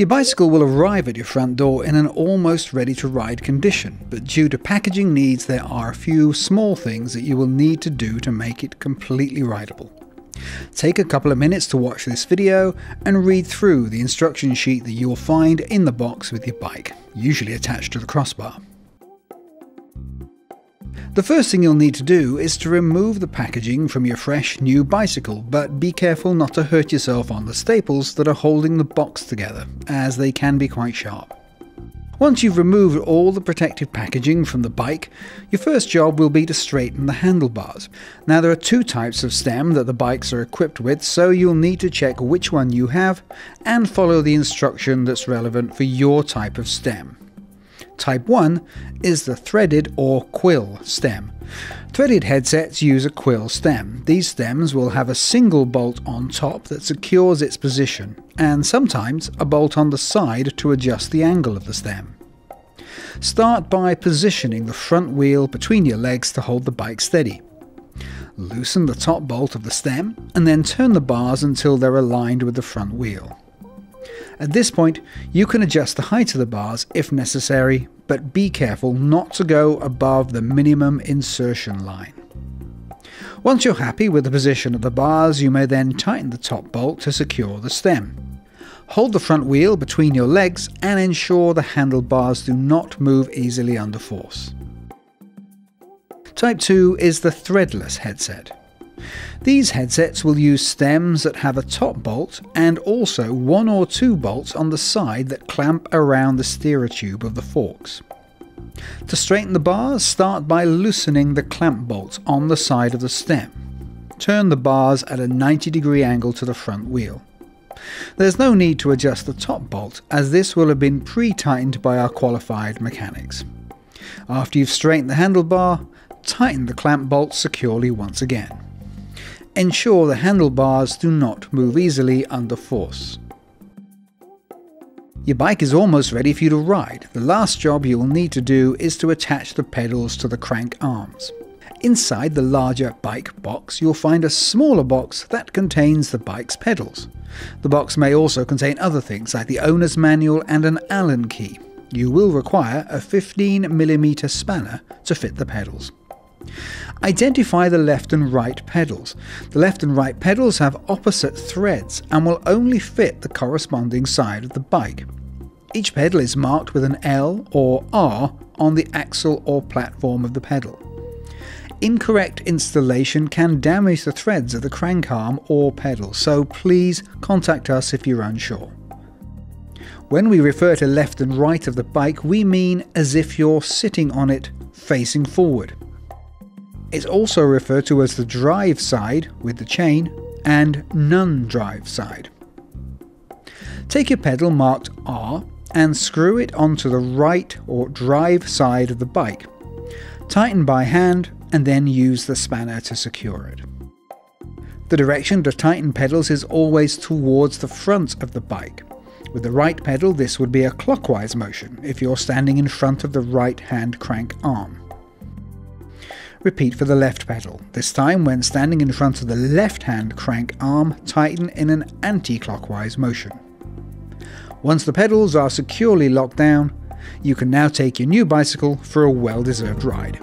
Your bicycle will arrive at your front door in an almost ready-to-ride condition, but due to packaging needs there are a few small things that you will need to do to make it completely rideable. Take a couple of minutes to watch this video and read through the instruction sheet that you will find in the box with your bike, usually attached to the crossbar. The first thing you'll need to do is to remove the packaging from your fresh new bicycle, but be careful not to hurt yourself on the staples that are holding the box together, as they can be quite sharp. Once you've removed all the protective packaging from the bike, your first job will be to straighten the handlebars. Now there are two types of stem that the bikes are equipped with, so you'll need to check which one you have and follow the instruction that's relevant for your type of stem. Type 1 is the threaded or quill stem. Threaded headsets use a quill stem. These stems will have a single bolt on top that secures its position, and sometimes a bolt on the side to adjust the angle of the stem. Start by positioning the front wheel between your legs to hold the bike steady. Loosen the top bolt of the stem and then turn the bars until they're aligned with the front wheel. At this point, you can adjust the height of the bars if necessary, but be careful not to go above the minimum insertion line. Once you're happy with the position of the bars, you may then tighten the top bolt to secure the stem. Hold the front wheel between your legs and ensure the handlebars do not move easily under force. Type 2 is the threadless headset. These headsets will use stems that have a top bolt and also one or two bolts on the side that clamp around the steerer tube of the forks. To straighten the bars, start by loosening the clamp bolts on the side of the stem. Turn the bars at a 90-degree angle to the front wheel. There's no need to adjust the top bolt, as this will have been pre-tightened by our qualified mechanics. After you've straightened the handlebar, tighten the clamp bolts securely once again. Ensure the handlebars do not move easily under force. Your bike is almost ready for you to ride. The last job you will need to do is to attach the pedals to the crank arms. Inside the larger bike box, you'll find a smaller box that contains the bike's pedals. The box may also contain other things like the owner's manual and an Allen key. You will require a 15mm spanner to fit the pedals. Identify the left and right pedals. The left and right pedals have opposite threads and will only fit the corresponding side of the bike. Each pedal is marked with an L or R on the axle or platform of the pedal. Incorrect installation can damage the threads of the crank arm or pedal, so please contact us if you're unsure. When we refer to left and right of the bike, we mean as if you're sitting on it facing forward. It's also referred to as the drive side with the chain and non-drive side. Take your pedal marked R and screw it onto the right or drive side of the bike. Tighten by hand and then use the spanner to secure it. The direction to tighten pedals is always towards the front of the bike. With the right pedal, this would be a clockwise motion if you're standing in front of the right hand crank arm. Repeat for the left pedal. This time, when standing in front of the left-hand crank arm, tighten in an anti-clockwise motion. Once the pedals are securely locked down, you can now take your new bicycle for a well-deserved ride.